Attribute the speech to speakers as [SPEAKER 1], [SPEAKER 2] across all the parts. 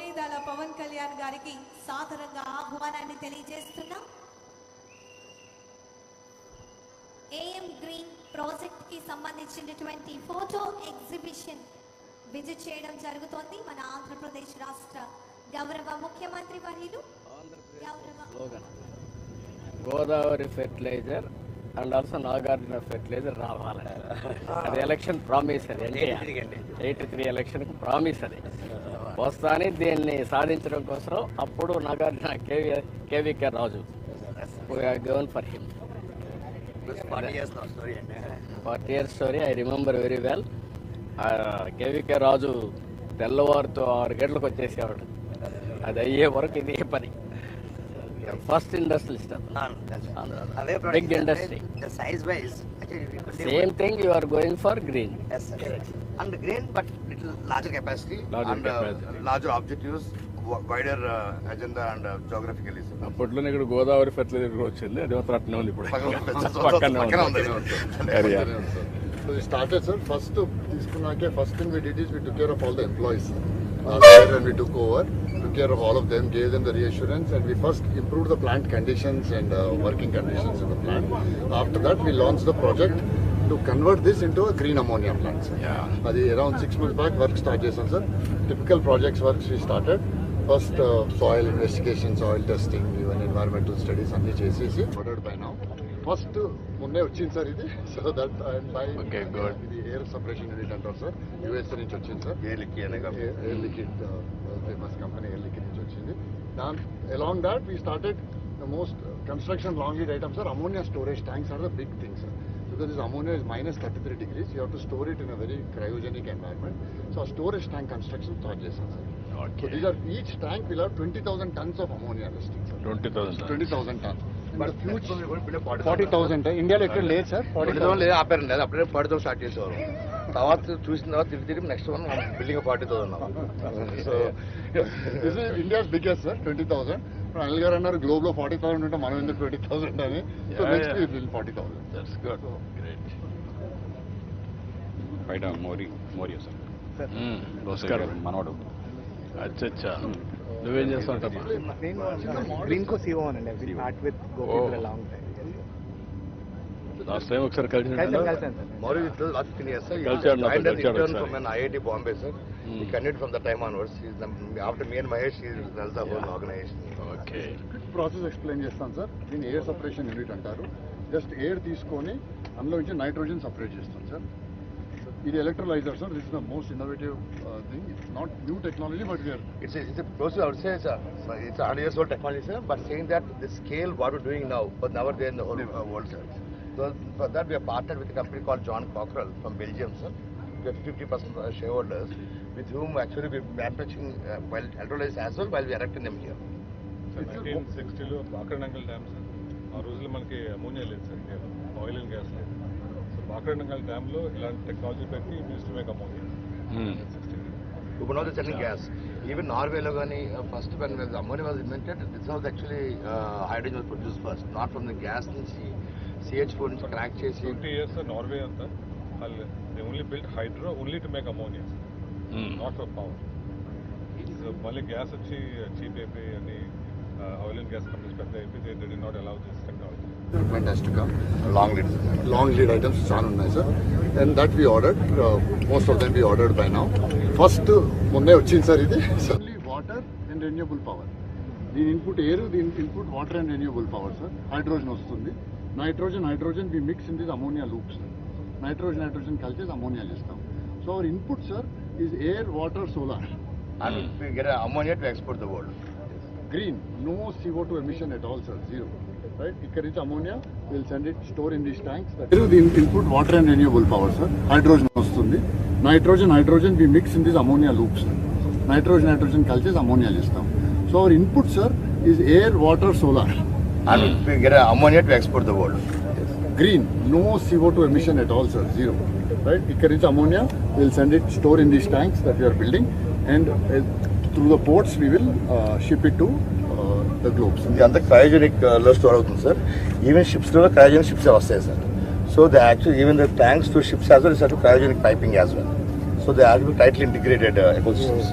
[SPEAKER 1] కొనిదాల పవన్ కళ్యాణ్ గారికి సాదరంగా ఆహ్వానాన్ని తెలియజేస్తున్నాం. ఏఎం గ్రీన్ ప్రాజెక్ట్ కి సంబంధించినటువంటి ఫోటో ఎగ్జిబిషన్ విజిట్ చేయడం జరుగుతోంది. మన ఆంధ్రప్రదేశ్ రాష్ట్ర గౌరవ ముఖ్యమంత్రి వర్యులు
[SPEAKER 2] Godavari fertiliser and also Nagarjuna fertiliser రావాలి. అది ఎలక్షన్ ప్రామిస్, అది 83 ఎలక్షన్ ప్రామిస్. అది వస్తాని దీన్ని సాధించడం కోసం అప్పుడు Nagarjuna KVK Raju govern for him 40 years story. I remember very well. KVK Raju తెల్లవారుతో 6 గంటలకు వచ్చేసేవాడు. అది అయ్యే వరకు ఇదే పని. First industrialist, big industry.
[SPEAKER 3] The size wise,
[SPEAKER 2] same thing you are going for green.
[SPEAKER 3] Yes, sir. And green, but little larger capacity and larger objectives, wider agenda and geographically.
[SPEAKER 4] అప్పట్లోనే ఇక్కడ Godavari fertiliser వచ్చింది. అది మాత్రం అట్నే ఉంది. ఇప్పుడు
[SPEAKER 5] So we started, sir. First thing we did is we took care of all the employees. When we took over, took care of all of them, gave them the reassurance, and we first improved the plant conditions and working conditions in the plant. After that, we launched the project to convert this into a green ammonia plant. Around 6 months back, work started, sir. Typical projects works we started. First, soil investigation, soil testing, even environmental studies, and ordered by now. First, మొన్నే వచ్చింది sir ఇది. So that I'm buying.
[SPEAKER 4] Okay, good.
[SPEAKER 5] ఇది air separation unit అంటారు sir. USA నుంచి వచ్చింది sir. Air liquid famous company air liquid నుంచి వచ్చింది. Along that we started the most construction long lead items, sir. Ammonia storage tanks are the big things, sir. Because this ammonia is minus 33 degrees, you have to store it in a very cryogenic environment. So a storage tank construction start చేశాం sir. So these are, each tank will have 20,000 tons of ammonia listing, sir. 20,000 tons. But huge 40,000 ఇండియాలో ఎక్కడ లేదు sir.
[SPEAKER 3] 40,000 లేదు, ఆపారు లేదు. అప్పుడే 40,000 start చేసేవారు. తర్వాత చూసిన తర్వాత తిరిగి next one building 40,000.
[SPEAKER 5] So this is India's biggest sir. 20,000. Anil గారు అన్నారు గ్లోబ్ లో 40,000 ఉంటే మనం ఎందుకు 20,000 అని. So next it will 40,000.
[SPEAKER 4] That's good, great. బయట మోరియా సార్ నమస్కారం. మనవాడు అచ్చా నువ్వేం చేస్తుంటావా?
[SPEAKER 6] గ్రీన్ కో సీఓ అనండి. We start with Gopi for a long time.
[SPEAKER 4] Last time ఒకసారి కలిసి
[SPEAKER 3] Mori with the last 15 years, sir. He joined from an IIT Bombay, sir. He continued from the time onwards. After me and Mahesh, he runs the whole organization.
[SPEAKER 4] Okay.
[SPEAKER 5] Process explain చేస్తాను sir. దీన్ని air separation unit అంటారు. Just air తీసుకొని అందులో నుంచి nitrogen separate చేస్తాం sir. ఇది electrolyser sir. This is the most innovative thing. It's not new technology, but we are
[SPEAKER 3] It's a process, I would say, sir. It's a 100 years old technology, sir. But saying that the scale what we're doing now was never there in the whole world, sir. So for that we have partnered with a company called John Cockrell from Belgium, sir. We have 50% shareholders with whom actually we're manufacturing electrolyzers as well while we are erecting them here.
[SPEAKER 4] 1960లో Bhakra Nangal dam sir. ఆ రోజుల్లో మనకి ammonia లేదు sir, oil and gas లేదు. So Bhakra Nangal డ్యామ్లో ఇలాంటి technology పెట్టి use to make ammonia.
[SPEAKER 3] Now they're selling gas. Even Norway lo gaani first when the ammonia was invented, this was actually hydrogen was produced first, not from the gas nunchi CH4 nunchi crack chesi.
[SPEAKER 4] 20 years Norway అంతా they only built hydro only to make ammonia, not for power. So మళ్ళీ gas వచ్చి cheap అయిపోయి అని oil and gas companies పెద్ద అయిపోయి they did not allow this technology.
[SPEAKER 5] Equipment has to come. Long lead items చాలా ఉన్నాయి sir. And that we ordered. Most of them we ordered by now. First మొన్నే వచ్చింది sir ఇది. Only water and renewable power. దీని input air, దీని input water and renewable power sir. Hydrogen వస్తుంది. Nitrogen we mix in this ammonia loops. Nitrogen కలిసి ammonia చేస్తాం. So our input sir is air, water, solar.
[SPEAKER 3] And we get ammonia to export the world.
[SPEAKER 5] Green, no CO2 emission at all, sir. Zero. Right? Ikkada nunchi ammonia, we'll send it, store in these tanks. దీని input water and renewable power sir. Hydrogen వస్తుంది. Nitrogen we mix in this ammonia loops. Nitrogen కలిసి ammonia చేస్తాం. So our input sir is air, water, solar.
[SPEAKER 3] And we get ammonia to export the world.
[SPEAKER 5] Green, no CO2 emission at all, sir. Zero. Right? Ikkada nunchi ammonia, we'll send it, store in these tanks that we are building, and through the ports we will ship it to the globes.
[SPEAKER 3] ఇది అంతా cryogenic లో store అవుతుంది sir. Even ships లో cryogenic ships వస్తాయి sir. So they actually even the tanks to ships as well is to cryogenic piping as well. So they have to be tightly integrated ecosystems.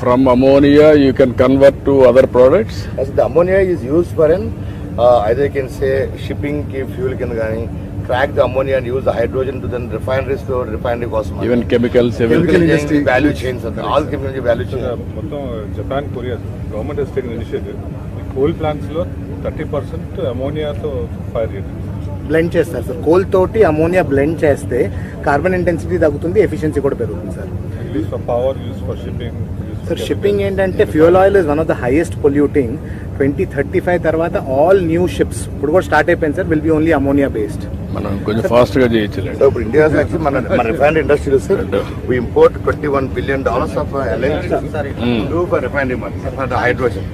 [SPEAKER 2] From ammonia, you can convert to other products.
[SPEAKER 3] As the ammonia is used for either you can say shipping fuel can crack the ammonia and use the hydrogen to then refineries to refinery cost.
[SPEAKER 2] Even chemicals,
[SPEAKER 3] Chemical
[SPEAKER 2] everything.
[SPEAKER 3] industry value chains, all chemical value chains.
[SPEAKER 4] మొత్తం Japan Korea government has taken initiative ఈ coal plants లో 30% అమోనియాతో fire చేయడం
[SPEAKER 6] blend చేస్తారు sir. Coal తోటి ammonia blend చేస్తే carbon intensity తగ్గుతుంది, efficiency కూడా పెరుగుతుంది sir.
[SPEAKER 4] Use for power, use for shipping.
[SPEAKER 6] Sir shipping ఏంటంటే fuel oil is one of the highest polluting. 2035 తర్వాత ఆల్ న్యూ షిప్స్ ఇప్పుడు కూడా స్టార్ట్ అయిపోయింది sir, will be only ammonia based.
[SPEAKER 2] మనం కొంచెం ఫాస్ట్ గా చేయొచ్చు.
[SPEAKER 3] So India is actually మన refinery industry sir, we import $21 billion of LNG to do for refinery for the hydrogen.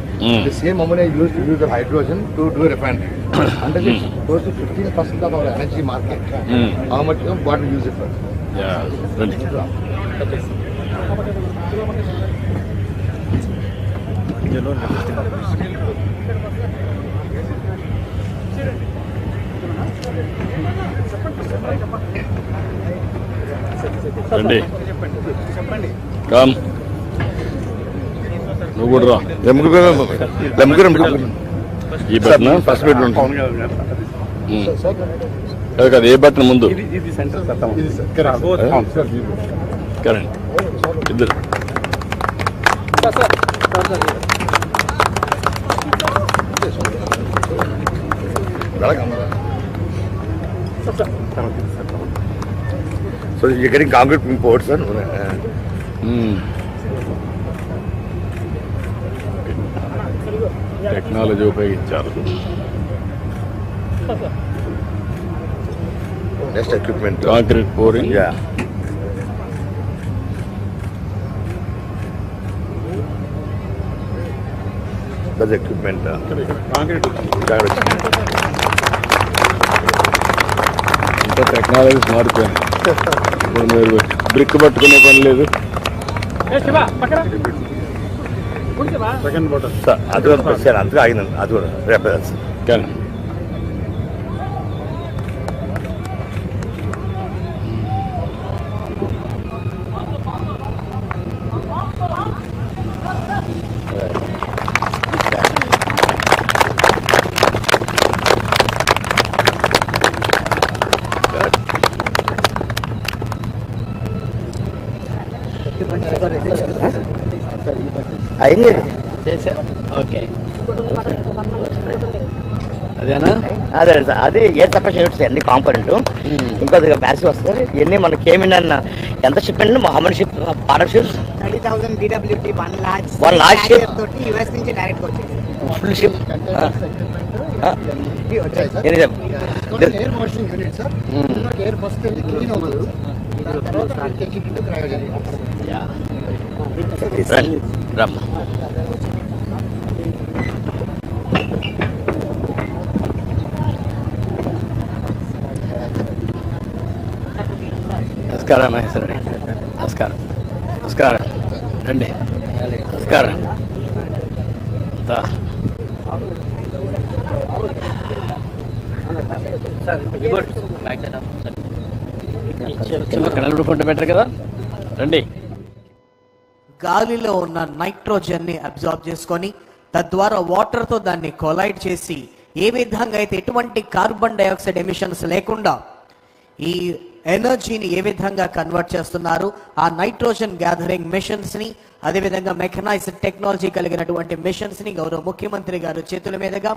[SPEAKER 3] The same ammonia used to use the hydrogen to do refinery. And then it's close to 15% of our energy market. How much what we use it for?
[SPEAKER 2] రండి, come, నువ్వు కూడా రా. ఈ button first button ఉంటుంది కదా, ఏ button ముందు? Current ఇద్దరు.
[SPEAKER 3] So you're getting concrete imports, sir?
[SPEAKER 2] Technology ఉపయోగించారు.
[SPEAKER 3] Next equipment.
[SPEAKER 2] Concrete pouring.
[SPEAKER 3] Yeah. That's equipment. Concrete.
[SPEAKER 2] ఇంకా టెక్నాలజీస్ మారిపోయాయి. ఇప్పుడు మీరు బ్రిక్ పట్టుకునే పని లేదు.
[SPEAKER 3] అది కూడా ప్రశ్న అంతగా ఆగిందండి, అది కూడా రేపు
[SPEAKER 2] కానీ
[SPEAKER 3] అయింది.
[SPEAKER 2] ఓకే, అదేనా?
[SPEAKER 7] అదే సార్, అది ఏ సపరేట్ యూనిట్స్ అన్ని కాంపోనెంట్. ఇంకొద్ది మ్యాథ్స్ వస్తుంది. ఇవన్నీ మనకి ఏమిన్న ఎంత షిప్ అండి, హమన్ ship partnerships
[SPEAKER 8] 30,000 DWT 1
[SPEAKER 7] large ship
[SPEAKER 8] తోటి యుఎస్ నుంచి డైరెక్ట్ వచ్చేది
[SPEAKER 7] full ship.
[SPEAKER 5] Air washing unit sir. Air first clean అవ్వదు,
[SPEAKER 2] రమ్మ. నమస్కారం మహేశ్వరి. నమస్కారం. నమస్కారం, రండి. నమస్కారం. కనబడుకుంటే బెటర్ కదా, రండి.
[SPEAKER 1] గాలిలో ఉన్న నైట్రోజన్ ని అబ్జార్బ్ చేసుకొని తద్వారా వాటర్ తో దాన్ని కొలైడ్ చేసి ఏ విధంగా అయితే ఎటువంటి కార్బన్ డైఆక్సైడ్ ఎమిషన్స్ లేకుండా ఈ ఎనర్జీని ఏ విధంగా కన్వర్ట్ చేస్తున్నారు, ఆ నైట్రోజన్ గ్యాదరింగ్ మిషన్స్ ని, అదేవిధంగా మెకనైజ్డ్ టెక్నాలజీ కలిగినటువంటి మిషన్స్ ని గౌరవ ముఖ్యమంత్రి గారు చేతుల మీదుగా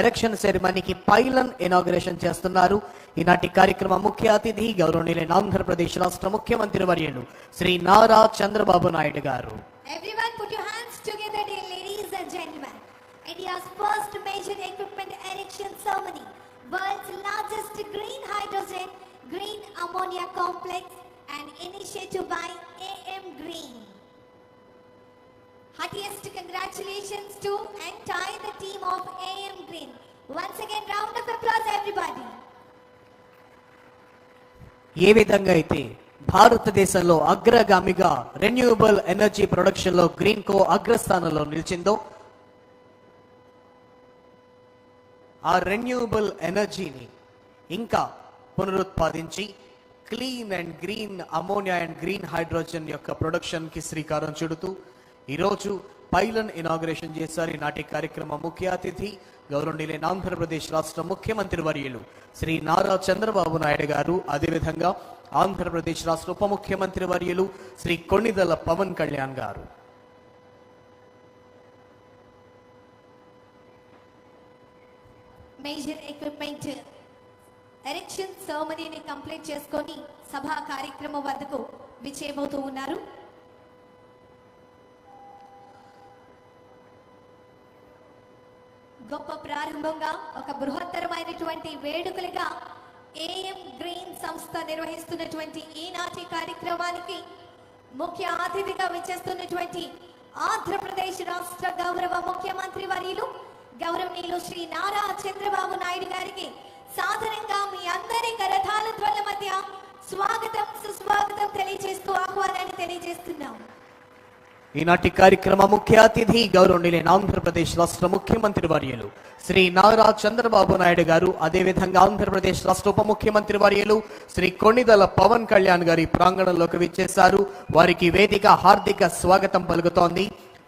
[SPEAKER 1] ఎలక్షన్ సెరమనీకి పైలన్ ఇనాగ్రేషన్ చేస్తున్నారు. ఈనాటి కార్యక్రమ ముఖ్య అతిథి గౌరవనీయులైన ఆంధ్రప్రదేశ్ రాష్ట్ర ముఖ్యమంత్రి వర్యులు శ్రీ నారా చంద్రబాబు నాయుడు గారు.
[SPEAKER 9] Everyone put your hands together, dear ladies and gentlemen. India's first major equipment erection ceremony, world's largest green hydrogen, green ammonia complex, and initiative by AM Green. Heartiest congratulations to entire the team of AM Green. Once again, round of applause everybody.
[SPEAKER 1] ఏ విధంగా అయితే భారతదేశంలో అగ్రగామిగా renewable energy production లో Greenko అగ్రస్థానంలో నిలిచిందో, ఆ renewable ఎనర్జీని ఇంకా పునరుత్పాదించి clean and green ammonia and green hydrogen యొక్క ప్రొడక్షన్కి శ్రీకారం చుడుతూ ఈరోజు పైలన్ ఇనాగ్రేషన్ చేశారు. ఈనాటి కార్యక్రమ ముఖ్య అతిథి గౌరవనీయులైన ఆంధ్రప్రదేశ్ రాష్ట్ర ముఖ్యమంత్రి వర్యులు శ్రీ నారా చంద్రబాబు నాయుడు గారు, అదేవిధంగా ఆంధ్రప్రదేశ్ రాష్ట్ర ఉప ముఖ్యమంత్రి వర్యులు శ్రీ కొణిదెల పవన్ కళ్యాణ్ గారు.
[SPEAKER 9] మేజర్ ఎక్విప్మెంట్ ఎరెక్షన్ సెరమనీని కంప్లీట్ చేసుకొని సభా కార్యక్రమం వద్దకు విచ్చేయబోతూ ఉన్నారు. గొప్ప ప్రారంభంగా ఒక బృహత్తరమైనటువంటి వేడుకలుగా ఏఎం గ్రీన్ సంస్థ నిర్వహిస్తున్నటువంటి ఈనాటి కార్యక్రమానికి ముఖ్య అతిథిగా విచ్చేస్తున్నటువంటి ఆంధ్రప్రదేశ్ రాష్ట్ర గౌరవ ముఖ్యమంత్రి వర్యులు గౌరవనీయులు శ్రీ నారా చంద్రబాబు నాయుడు గారికి సాధారణంగా మీ అందరి కరతాళ ధ్వనుల మధ్య స్వాగతం సుస్వాగతం తెలియజేస్తూ ఆహ్వానాన్ని తెలియజేస్తున్నాం.
[SPEAKER 1] ఈనాటి కార్యక్రమ ముఖ్య అతిథి గౌరవనీయులైన ఆంధ్రప్రదేశ్ రాష్ట్ర ముఖ్యమంత్రి వర్యులు శ్రీ నారా చంద్రబాబు నాయుడు గారు, అదేవిధంగా ఆంధ్రప్రదేశ్ రాష్ట్ర ఉప ముఖ్యమంత్రి వర్యులు శ్రీ కొణిదెల పవన్ కళ్యాణ్ గారి ప్రాంగణంలోకి విచ్చేశారు. వారికి వేదిక హార్దిక స్వాగతం పలుకుతోంది.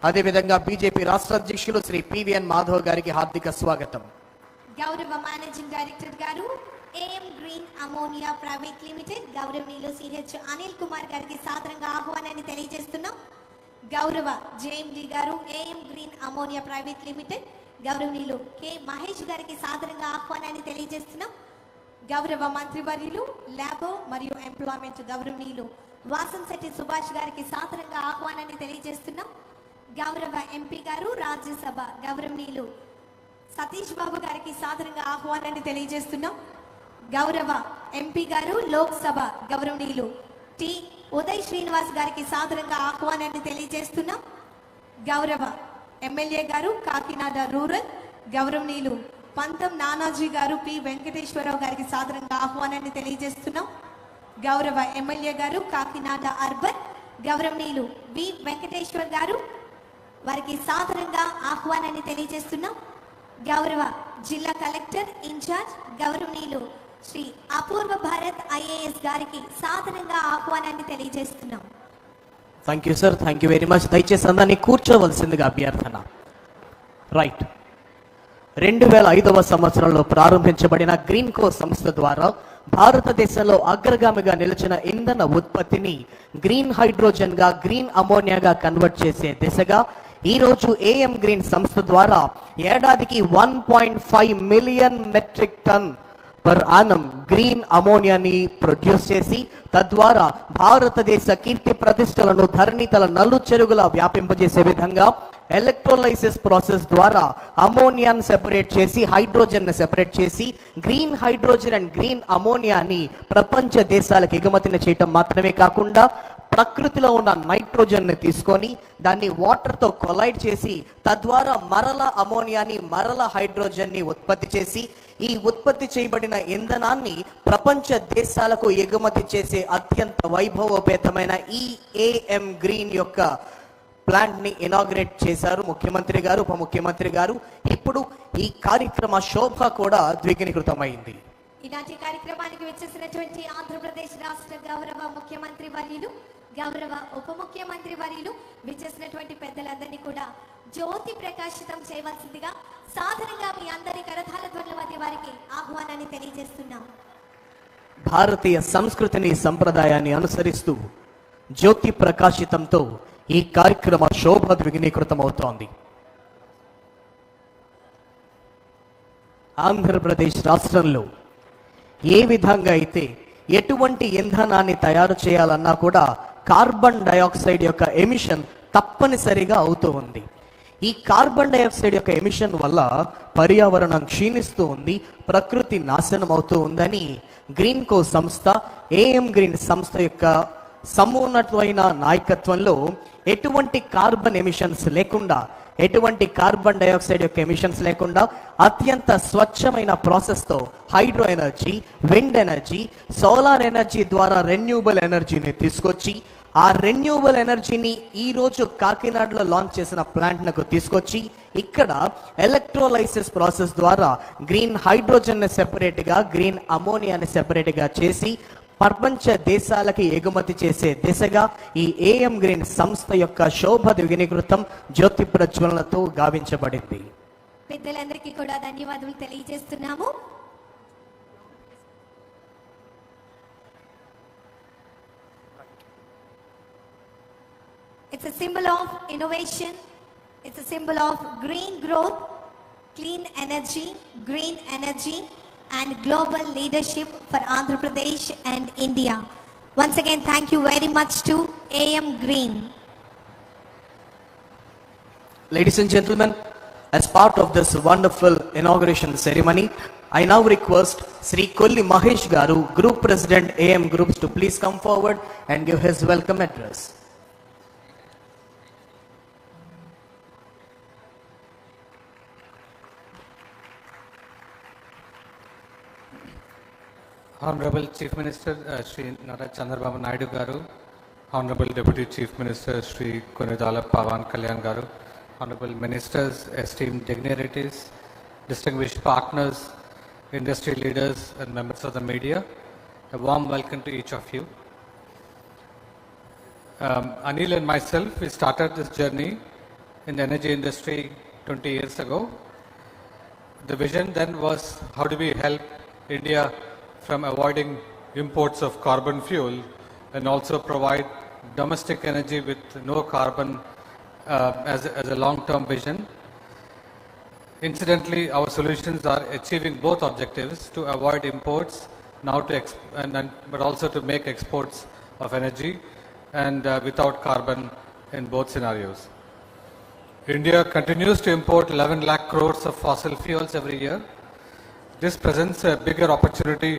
[SPEAKER 1] అదేవిధంగా బీజేపీ రాష్ట్ర అధ్యక్షులు శ్రీ పివిఎన్ మాధవ్ గారికి హార్దిక స్వాగతం.
[SPEAKER 9] గౌరవ మేనేజింగ్ డైరెక్టర్ గారు AM green ammonia private limited గౌరవనీయులు సిహెచ్ అనిల్ కుమార్ గారికి సాదరంగా ఆహ్వానాన్ని తెలియజేస్తున్నాం. గౌరవ జేఎండి గారు AM green ammonia private limited గౌరవనీయులు కె మహేష్ గారికి సాదరంగా ఆహ్వానాన్ని తెలియజేస్తున్నాం. గౌరవ మంత్రివర్యులు ల్యాబో మరియు ఎంప్లాయ్మెంట్ గౌరవనీయులు వాసంశెట్టి సుభాష్ గారికి సాదరంగా ఆహ్వానాన్ని తెలియజేస్తున్నాం. గౌరవ ఎంపీ గారు రాజ్యసభ గౌరవనీయులు సతీష్ బాబు గారికి సాదరంగా ఆహ్వానాన్ని తెలియజేస్తున్నాం. గౌరవ ఎంపీ గారు లోక్సభ గౌరవనీయులు టి ఉదయ్ శ్రీనివాస్ గారికి సాదరంగా ఆహ్వానాన్ని తెలియజేస్తున్నాం. గౌరవ ఎమ్మెల్యే గారు కాకినాడ రూరల్ గౌరవనీయులు పంతం నానాజీ గారు పి వెంకటేశ్వరరావు గారికి సాదరంగా ఆహ్వానాన్ని తెలియజేస్తున్నాం. గౌరవ ఎమ్మెల్యే గారు కాకినాడ అర్బన్ గౌరవనీయులు వి వెంకటేశ్వర్ గారు, వారికి సాదరంగా ఆహ్వానాన్ని తెలియజేస్తున్నాం. గౌరవ జిల్లా కలెక్టర్ ఇన్ఛార్జ్ గౌరవనీయులు శ్రీ అపూర్వ భారత్ ఐఏఎస్ గారికి సాదరంగా ఆహ్వానాన్ని తెలియజేస్తున్నాం.
[SPEAKER 1] Thank you sir, thank you very much. దయచేసి అందరినీ కూర్చోవలసిందిగా అభ్యర్థన. రైట్, 2005వ సంవత్సరంలో ప్రారంభించబడిన గ్రీన్ కో సంస్థ ద్వారా భారతదేశంలో అగ్రగామిగా నిలిచిన ఇంధన ఉత్పత్తిని గ్రీన్ హైడ్రోజన్ గా గ్రీన్ అమోనియాగా కన్వర్ట్ చేసే దిశగా ఈ రోజు ఏఎం గ్రీన్ సంస్థ ద్వారా ఏడాదికి 1.5 million metric ton per annum green అమోనియాని ప్రొడ్యూస్ చేసి తద్వారా భారతదేశ కీర్తి ప్రతిష్టలను ధరణితల నలు చెరుగులా వ్యాపింపజేసే విధంగా ఎలక్ట్రోలైసిస్ ప్రాసెస్ ద్వారా అమోనియాను సెపరేట్ చేసి హైడ్రోజన్ సెపరేట్ చేసి గ్రీన్ హైడ్రోజన్ అండ్ గ్రీన్ అమోనియాని ప్రపంచ దేశాలకు ఎగుమతిని చేయటం మాత్రమే కాకుండా ప్రకృతిలో ఉన్న నైట్రోజన్ ని తీసుకొని దాన్ని వాటర్ తో కొలైడ్ చేసి తద్వారా మరల అమోనియాని మరల హైడ్రోజన్ ని ఉత్పత్తి చేసి ఈ ఉత్పత్తి చేయబడిన ఇంధనాన్ని ప్రపంచ దేశాలకు ఎగుమతి చేసే అత్యంత వైభవోపేతమైన ఈ ఏఎం గ్రీన్ యొక్క ప్లాంట్ ని ఇనాగ్రేట్ చేశారు ముఖ్యమంత్రి గారు, ఉప ముఖ్యమంత్రి గారు. ఇప్పుడు ఈ కార్యక్రమ శోభ కూడా ద్విగుణీకృతమైంది.
[SPEAKER 9] ఈనాటి కార్యక్రమానికి వచ్చేసినటువంటి ఆంధ్రప్రదేశ్ రాష్ట్ర గౌరవ ముఖ్యమంత్రి వర్యులు, గౌరవ ఉప ముఖ్యమంత్రి వర్యులు విచ్చేసినటువంటి పెద్దలందరినీ కూడా జ్యోతి ప్రకాశితం చేయవలసిందిగా సాధారణంగా మీ అందరి కరతాళ ధ్వనుల మధ్య వారికి ఆహ్వానాన్ని తెలియజేస్తున్నాం.
[SPEAKER 1] భారతీయ సంస్కృతిని సంప్రదాయాన్ని అనుసరిస్తూ జ్యోతి ప్రకాశితంతో ఈ కార్యక్రమ శోభ ద్విగుణీకృతమవుతోంది. ఆంధ్రప్రదేశ్ రాష్ట్రంలో ఏ విధంగా అయితే ఎటువంటి ఇంధనాన్ని తయారు చేయాలన్నా కూడా కార్బన్ డయాక్సైడ్ యొక్క ఎమిషన్ తప్పనిసరిగా అవుతూ ఉంది. ఈ కార్బన్ డయాక్సైడ్ యొక్క ఎమిషన్ వల్ల పర్యావరణం క్షీణిస్తూ ఉంది, ప్రకృతి నాశనం అవుతూ ఉందని గ్రీన్ కో సంస్థ, ఏఎం గ్రీన్ సంస్థ యొక్క సమున్నతమైన నాయకత్వంలో ఎటువంటి కార్బన్ ఎమిషన్స్ లేకుండా, ఎటువంటి కార్బన్ డయాక్సైడ్ యొక్క ఎమిషన్స్ లేకుండా అత్యంత స్వచ్ఛమైన ప్రాసెస్తో hydro energy, wind energy, solar energy ద్వారా రెన్యూబుల్ ఎనర్జీని తీసుకొచ్చి ఆ రెన్యూబుల్ ఎనర్జీని ఈ రోజు కాకినాడలో లాంచ్ చేసిన ప్లాంట్లకు తీసుకొచ్చి ఇక్కడ ఎలక్ట్రోలైసిస్ ప్రాసెస్ ద్వారా గ్రీన్ హైడ్రోజన్ ని సెపరేట్గా, గ్రీన్ అమోనియాని సెపరేట్గా చేసి ప్రపంచ దేశాలకి ఎగుమతి చేసే దిశగా ఈ ఏఎం గ్రీన్ సంస్థ యొక్క శోభ ద్విగుణీకృతం జ్యోతి ప్రజ్వలనతో గావించబడింది.
[SPEAKER 9] పెద్దలందరికీ కూడా ధన్యవాదాలు తెలియజేస్తున్నాము. It's a symbol of innovation. It's a symbol of green growth, clean energy, green energy, and global leadership for Andhra Pradesh and India. Once again, thank you very much to AM Green.
[SPEAKER 1] Ladies and gentlemen, as part of this wonderful inauguration ceremony, I now request Sri Kolli Mahesh Garu, Group President AM Groups, to please come forward and give his welcome address.
[SPEAKER 10] Honorable Chief Minister Shri Chandrababu Naidu Garu, Honorable Deputy Chief Minister Shri Kakinada Pawan Kalyan Garu, Honorable Ministers, esteemed dignitaries, distinguished partners, industry leaders and members of the media, a warm welcome to each of you. Anil and myself, we started this journey in the energy industry 20 years ago. The vision then was, how do we help India from avoiding imports of carbon fuel and also provide domestic energy with no carbon as a long-term vision. Incidentally, our solutions are achieving both objectives, to avoid imports now but also to make exports of energy and without carbon in both scenarios. India continues to import 11 lakh crores of fossil fuels every year. This presents a bigger opportunity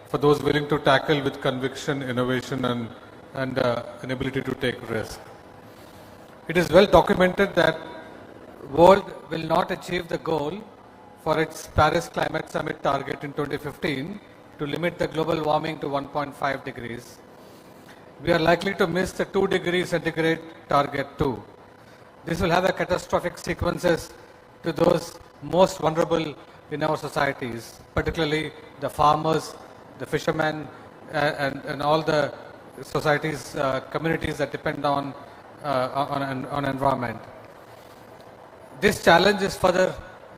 [SPEAKER 10] for those willing to tackle with conviction, innovation and an ability to take risk. It is well documented that world will not achieve the goal for its Paris Climate Summit target in 2015 to limit the global warming to 1.5 degrees. We are likely to miss the 2 degrees centigrade target too. This will have a catastrophic consequences to those most vulnerable in our societies, particularly the farmers, the fishermen, and all the societies, communities that depend on environment. This challenge is further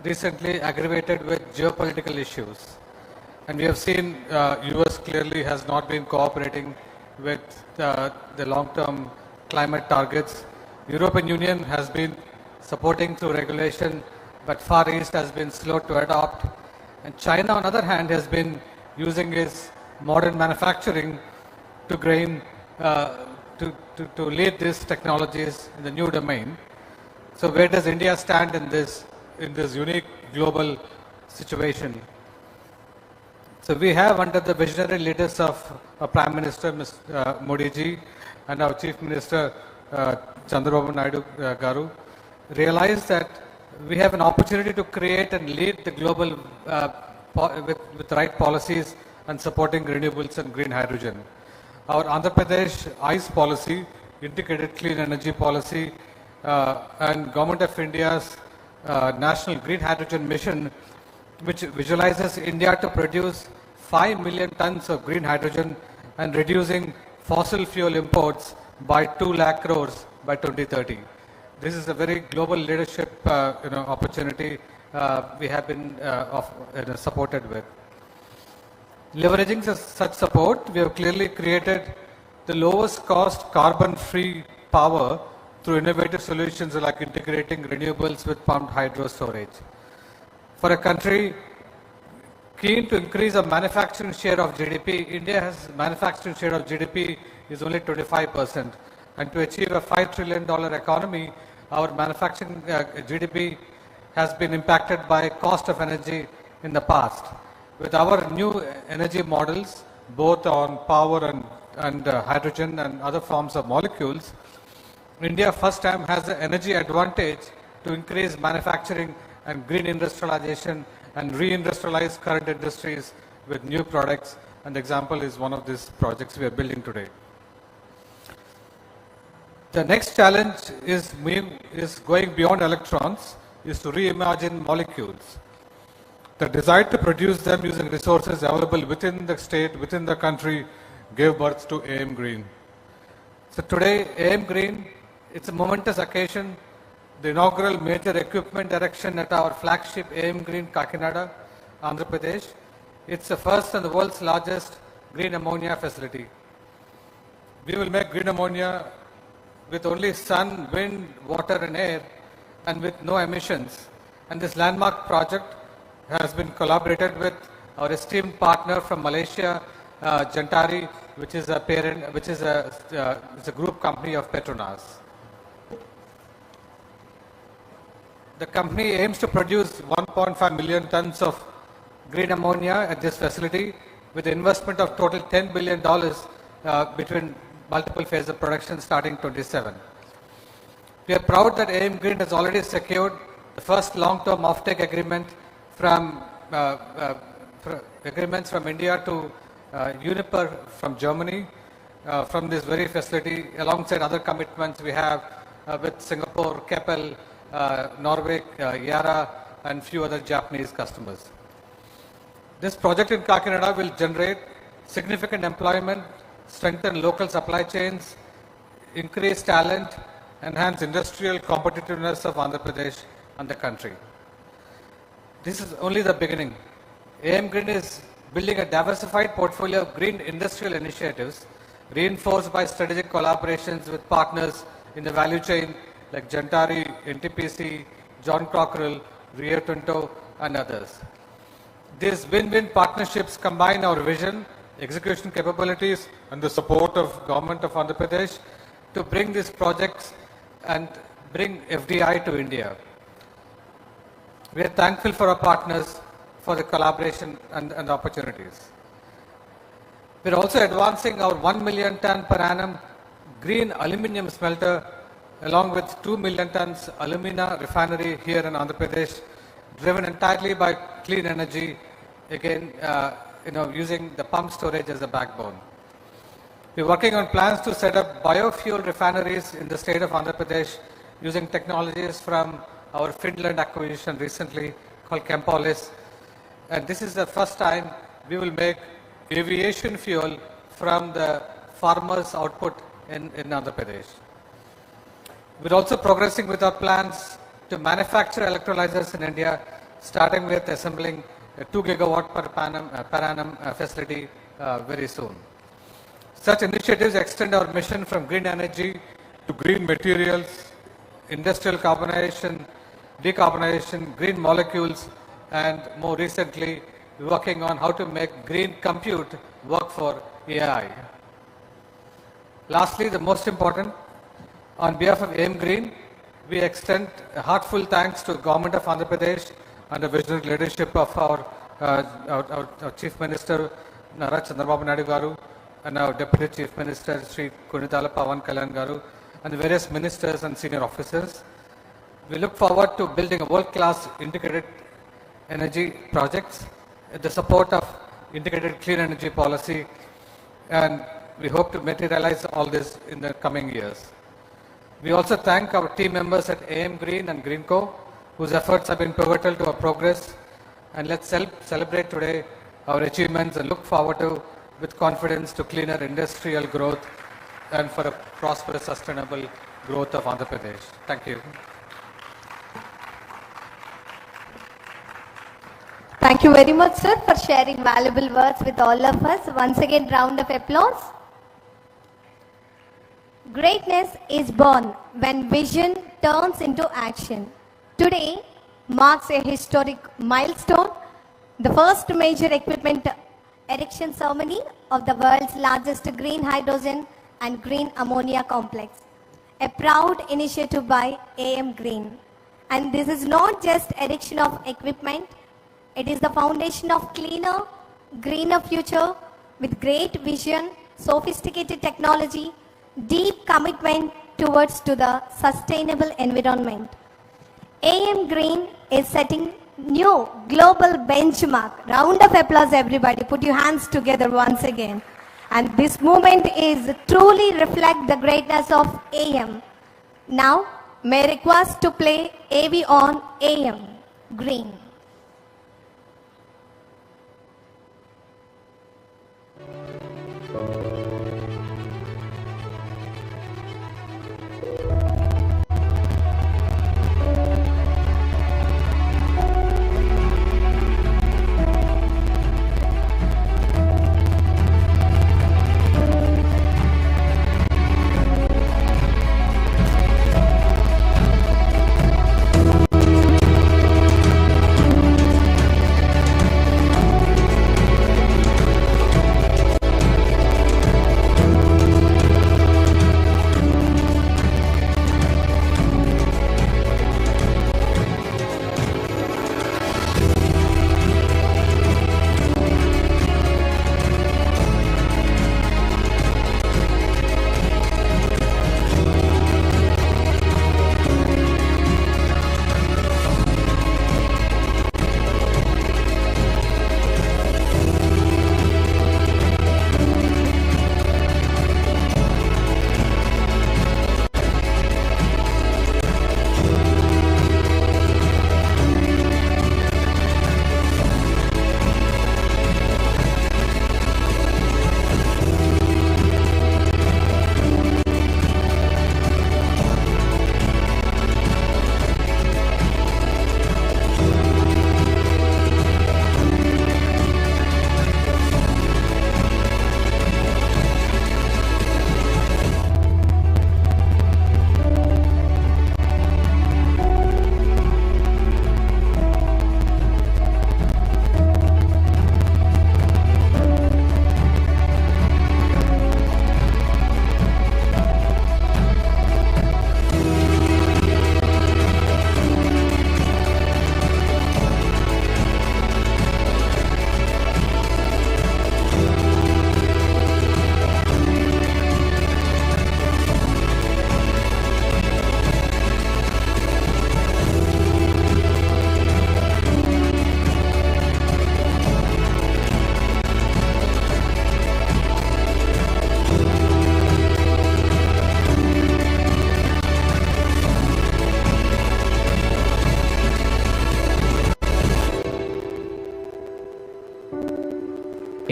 [SPEAKER 10] recently aggravated with geopolitical issues, and we have seen US clearly has not been cooperating with the long-term climate targets. European Union has been supporting through regulation, but Far East has been slow to adopt, and China on the other hand has been using its modern manufacturing to to lead these technologies in the new domain. So where does India stand in this unique global situation? So we have, under the visionary leaders of our Prime Minister Modi ji and our Chief Minister Chandrababu Naidu Garu, realized that we have an opportunity to create and lead the global with right policies and supporting renewables and green hydrogen. Our Andhra Pradesh ICE policy, Integrated Clean Energy Policy, and Government of India's National Green Hydrogen Mission, which visualizes India to produce 5 million tons of green hydrogen and reducing fossil fuel imports by 2 lakh crores by 2030. This is a very global leadership opportunity we have been supported with. Leveraging such support, we have clearly created the lowest cost carbon-free power through innovative solutions like integrating renewables with pumped hydro storage. For a country keen to increase the manufacturing share of GDP, India's manufacturing share of GDP is only 25%. And to achieve a $5 trillion economy, our manufacturing GDP has been impacted by cost of energy in the past. With our new energy models, both on power and hydrogen and other forms of molecules, India first time has the energy advantage to increase manufacturing and green industrialization and reindustrialize current industries with new products. And the example is one of these projects we are building today. The next challenge is going beyond electrons, is to reimagine molecules. The desire to produce them using resources available within the state, within the country, gave birth to AM Green. So today, AM Green, it's a momentous occasion, the inaugural major equipment erection at our flagship AM Green Kakinada, Andhra Pradesh. It's the first and the world's largest green ammonia facility. We will make green ammonia with only sun, wind, water and air and with no emissions. And this landmark project has been collaborated with our esteemed partner from Malaysia, Jantari, which is a parent, which is it's a group company of Petronas. The company aims to produce 1.5 million tons of green ammonia at this facility with an investment of total $10 billion between multiple phases of production starting 27. We are proud that AM Green has already secured the first long-term offtake agreement from agreements from India to Uniper from Germany from this very facility, alongside other commitments we have with Singapore, Keppel, Norway, Yara and few other Japanese customers. This project in Kakinada will generate significant employment, strengthen local supply chains, increase talent, enhance industrial competitiveness of Andhra Pradesh and the country. This is only the beginning. AM Green is building a diversified portfolio of green industrial initiatives reinforced by strategic collaborations with partners in the value chain like Jantari, NTPC, John Cockerell, Rio Tinto and others. These win-win partnerships combine our vision, execution capabilities and the support of Government of Andhra Pradesh to bring these projects and bring FDI to India. We are thankful for our partners for the collaboration and opportunities. We are also advancing our 1 million ton per annum green aluminium smelter along with 2 million tons alumina refinery here in Andhra Pradesh, driven entirely by clean energy, again using the pump storage as a backbone. We are working on plans to set up biofuel refineries in the state of Andhra Pradesh using technologies from our Finland acquisition recently called Chempolis. And this is the first time we will make aviation fuel from the farmers' output in Andhra Pradesh. We are also progressing with our plans to manufacture electrolyzers in India, starting with assembling a 2 gigawatt per annum facility very soon. Such initiatives extend our mission from green energy to green materials, industrial decarbonization, green molecules, and more recently, working on how to make green compute work for AI. Lastly, the most important, on behalf of AM Green, we extend a heartfelt thanks to the Government of Andhra Pradesh and the visionary leadership of our Chief Minister, Chandrababu Garu, and our Deputy Chief Minister, Sri Pawan Kalyan Garu, and the various ministers and senior officers. We look forward to building a world-class integrated energy projects with the support of integrated clean energy policy, and we hope to materialize all this in the coming years. We also thank our team members at AM Green and Greenco, whose efforts have been pivotal to our progress, and let's celebrate today our achievements and look forward to, with confidence, to cleaner industrial growth and for a prosperous, sustainable growth of Andhra Pradesh. Thank you.
[SPEAKER 9] Thank you very much, sir, for sharing valuable words with all of us. Once again, round of applause. Greatness is born when vision turns into action. Today marks a historic milestone, the first major equipment erection ceremony of the world's largest green hydrogen and green ammonia complex, a proud initiative by AM Green. And this is not just erection of equipment, it is the foundation of cleaner, greener future with great vision, sophisticated technology, deep commitment towards to the sustainable environment. AM Green is setting new global benchmark. Round of applause, everybody. Put your hands together once again. And this moment is truly reflect the greatness of AM. Now, may I request to play AV on AM Green.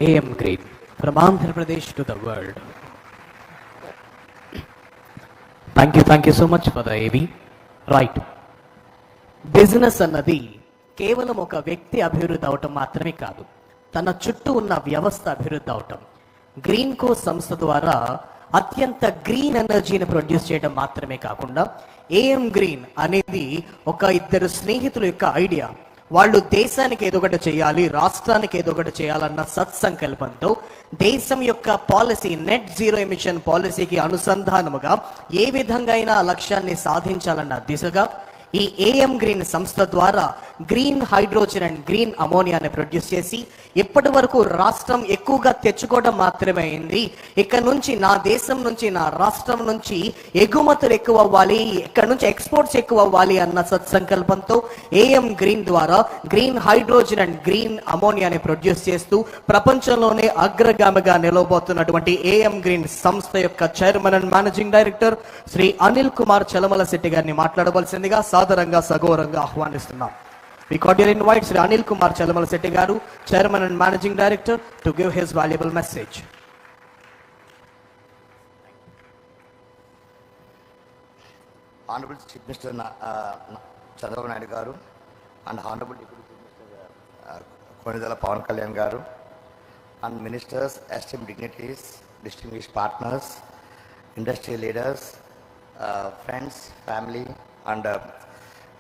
[SPEAKER 1] AM Green from Andhra Pradesh to the world. Thank you so much for the AV. Right. Business అన్నది కేవలం ఒక వ్యక్తి అభివృద్ధి అవటం మాత్రమే కాదు, తన చుట్టూ ఉన్న వ్యవస్థ అభివృద్ధి అవటం. గ్రీన్ కో సంస్థ ద్వారా అత్యంత గ్రీన్ ఎనర్జీని ప్రొడ్యూస్ చేయడం మాత్రమే కాకుండా ఏఎం గ్రీన్ అనేది ఒక ఇద్దరు స్నేహితుల యొక్క ఐడియా. వాళ్ళు దేశానికి ఏదో ఒకటి చేయాలి, రాష్ట్రానికి ఏదో ఒకటి చేయాలన్న సత్సంకల్పంతో దేశం యొక్క పాలసీ నెట్ జీరో ఎమిషన్ పాలసీకి అనుసంధానముగా ఏ విధంగా అయినా లక్ష్యాన్ని సాధించాలన్న దిశగా ఈ ఏఎం గ్రీన్ సంస్థ ద్వారా గ్రీన్ హైడ్రోజన్ అండ్ గ్రీన్ అమోనియాని ప్రొడ్యూస్ చేసి ఇప్పటి వరకు రాష్ట్రం ఎక్కువగా తెచ్చుకోవడం మాత్రమే అయింది. ఇక్కడ నుంచి నా దేశం నుంచి, నా రాష్ట్రం నుంచి ఎగుమతులు ఎక్కువ అవ్వాలి, ఇక్కడ నుంచి ఎక్స్పోర్ట్స్ ఎక్కువ అవ్వాలి అన్న సత్సంకల్పంతో ఏఎం గ్రీన్ ద్వారా గ్రీన్ హైడ్రోజన్ అండ్ గ్రీన్ అమోనియాని ప్రొడ్యూస్ చేస్తూ ప్రపంచంలోనే అగ్రగామిగా నిలవబోతున్నటువంటి ఏఎం గ్రీన్ సంస్థ యొక్క chairman and managing director Shri Anil Kumar Chalamalasetty గారిని మాట్లాడవలసిందిగా సాదరంగా సగౌరవంగా ఆహ్వానిస్తున్నాం. We cordially invite Sri Anil Kumar Chalamala Setti Garu, Chairman and Managing Director, to give his valuable message.
[SPEAKER 7] Honorable Chief Minister Chandrababu Garu and Honorable Deputy Chief Minister Kakinada Pawan Kalyan Garu and Ministers, esteemed dignitaries, distinguished partners, industry leaders, friends, family and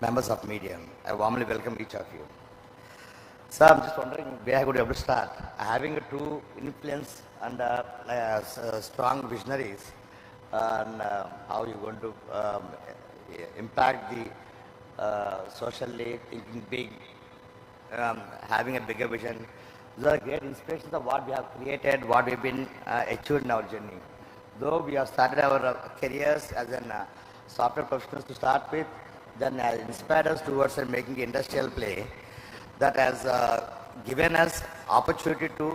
[SPEAKER 7] members of media. I warmly welcome each of you. Sir, I'm just wondering where I could be able to start. Having two influence and strong visionaries, and how you're going to impact the socially, thinking big, having a bigger vision. These are great inspirations of what we have created, what we've been achieved in our journey. Though we have started our careers as an software professionals to start with, then has inspired us towards making industrial play that has given us opportunity to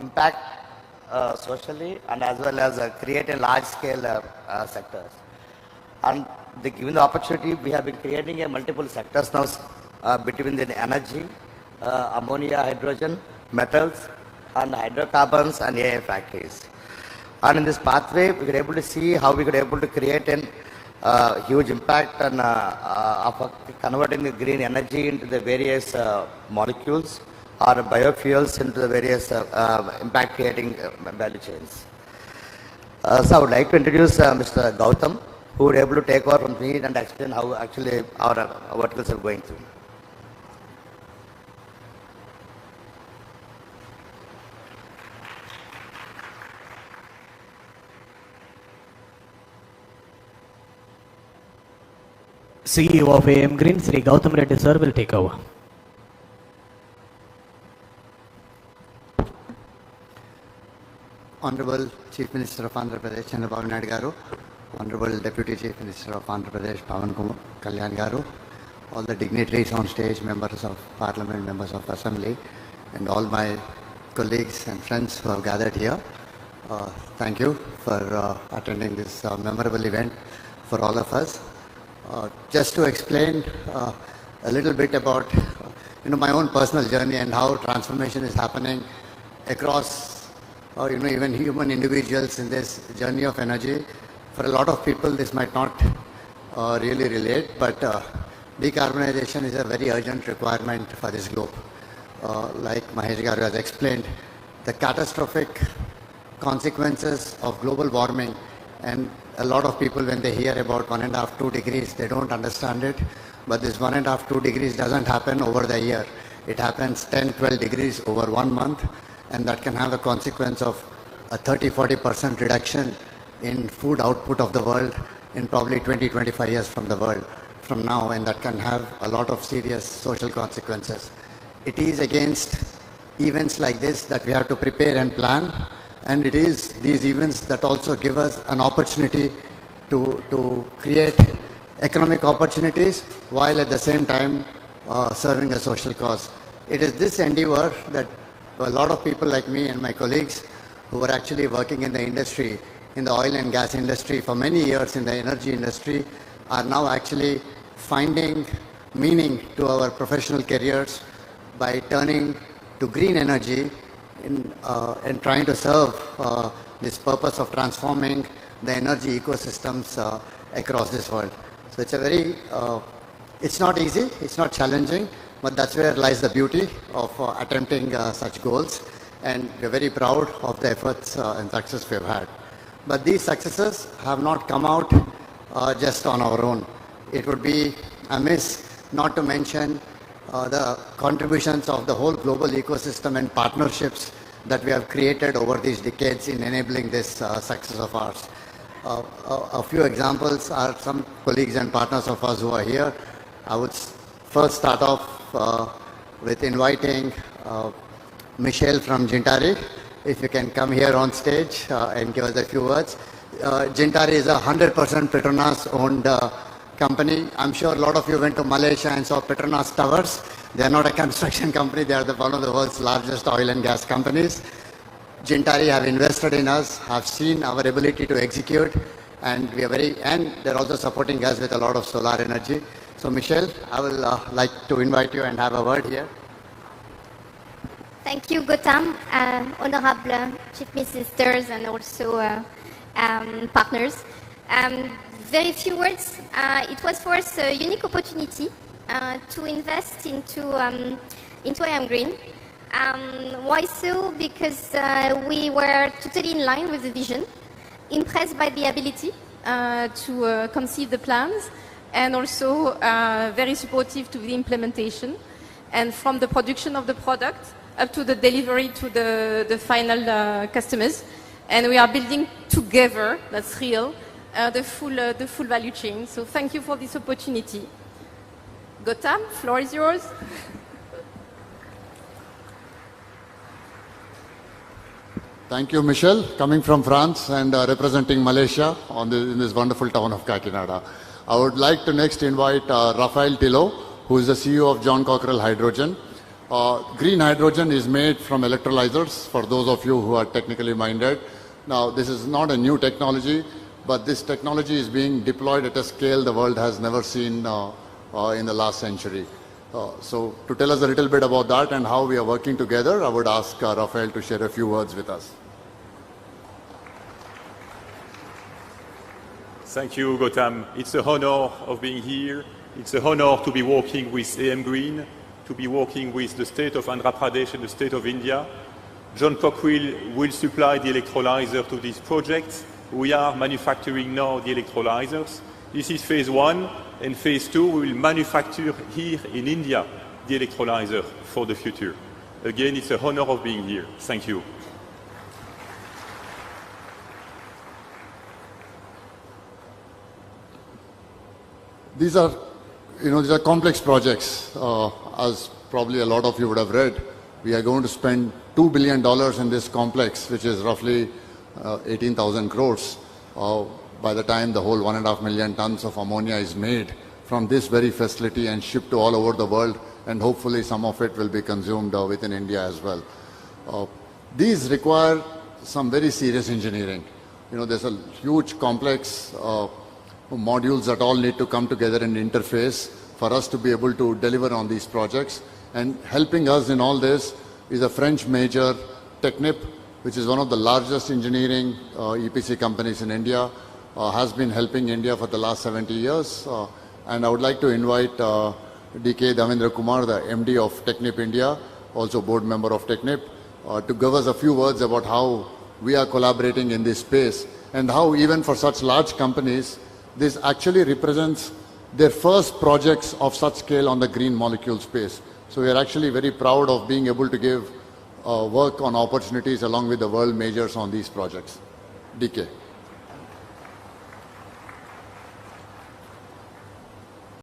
[SPEAKER 7] impact socially and as well as create a large scale sectors. And given the opportunity, we have been creating a multiple sectors now between the energy, ammonia, hydrogen, metals and hydrocarbons and AI factories. And in this pathway, we were able to see how we could able to create an huge impact on of converting the green energy into the various molecules or biofuels into the various impact creating value chains. So I would like to introduce Mr. Gautam, who would able to take over from me and explain how actually our verticals are going through.
[SPEAKER 1] CEO of AM Green, Sri Gautam Reddy sir will take over.
[SPEAKER 11] Honorable Chief Minister of Andhra Pradesh, Chandrababu Garu, Honorable Deputy Chief Minister of Andhra Pradesh, Pawan Kalyan Garu, all the dignitaries on stage, members of Parliament, members of Assembly, and all my colleagues and friends who have gathered here. Thank you for attending this memorable event for all of us. Just to explain a little bit about my own personal journey and how transformation is happening across even human individuals in this journey of energy. For a lot of people this might not really relate, but decarbonization is a very urgent requirement for this globe. Like Mahesh Garu has explained, the catastrophic consequences of global warming, and a lot of people when they hear about 1.5 2 degrees, they don't understand it. But this 1.5 2 degrees doesn't happen over the year. It happens 10 12 degrees over 1 month, and that can have a consequence of a 30-40% reduction in food output of the world in probably 20-25 years from now, and that can have a lot of serious social consequences. It is against events like this that we have to prepare and plan. And it is these events that also give us an opportunity to create economic opportunities while at the same time serving a social cause. It is this endeavor that a lot of people like me and my colleagues who were actually working in the industry, in the oil and gas industry for many years, in the energy industry, are now actually finding meaning to our professional careers by turning to green energy in trying to serve this purpose of transforming the energy ecosystems across this world. So it's a very, it's not easy, it's not challenging, but that's where lies the beauty of attempting such goals. And we're very proud of the efforts and success we've had. But these successes have not come out just on our own. It would be amiss not to mention the contributions of the whole global ecosystem and partnerships that we have created over these decades in enabling this success of ours. A few examples are some colleagues and partners of us who are here. I would first start off with inviting Michelle from Gintari. If you can come here on stage and give us a few words. Gintari is a 100% Petronas owned company. I'm sure a lot of you went to Malaysia and saw Petronas towers. They are not a construction company. They are one of the world's largest oil and gas companies. Gintari have invested in us, have seen our ability to execute, and we are and they're also supporting us with a lot of solar energy. So Michelle, I will like to invite you and have a word here.
[SPEAKER 12] Thank you, Gautam, honorable chief ministers and also partners. Very few words. It was for us a unique opportunity to invest into IM Green. Why so? Because we were totally in line with the vision, impressed by the ability to conceive the plans, and also very supportive to the implementation, and from the production of the product up to the delivery to the final customers. And we are building together, that's real, the full value chain. So thank you for this opportunity. Gautam, floor is yours.
[SPEAKER 5] Thank you, Michelle, coming from France and representing Malaysia in this wonderful town of Kakinada. I would like to next invite Raphael Tillo, who is the CEO of John Cockerell Hydrogen. Green hydrogen is made from electrolyzers, for those of you who are technically minded. Now, this is not a new technology, but this technology is being deployed at a scale the world has never seen in the last century. So to tell us a little bit about that and how we are working together, I would ask Raphael to share a few words with us.
[SPEAKER 13] Thank you, Gautam. It's an honor of being here. It's an honor to be working with IM Green, to be working with the state of Andhra Pradesh and the state of India. John Cockerell will supply the electrolyzer to these projects. We are manufacturing now the electrolyzers. This is phase 1, and phase 2 we will manufacture here in India the electrolyzer for the future. Again, it's an honor of being here. Thank you.
[SPEAKER 5] These are complex projects. As probably a lot of you would have read, we are going to spend $2 billion in this complex, which is roughly 18,000 crores. By the time the whole 1.5 million tons of ammonia is made from this very facility and shipped to all over the world, and hopefully some of it will be consumed within India as well. These require some very serious engineering. There's a huge complex modules that all need to come together and interface for us to be able to deliver on these projects. And helping us in all this is a French major, Technip, which is one of the largest engineering EPC companies in India, has been helping India for the last 70 years. And I would like to invite D.K. Davendra Kumar, the MD of Technip India, also board member of Technip, to give us a few words about how we are collaborating in this space and how even for such large companies, this actually represents their first projects of such scale on the green molecule space. So we are actually very proud of being able to give work on opportunities along with the world majors on these projects. DK.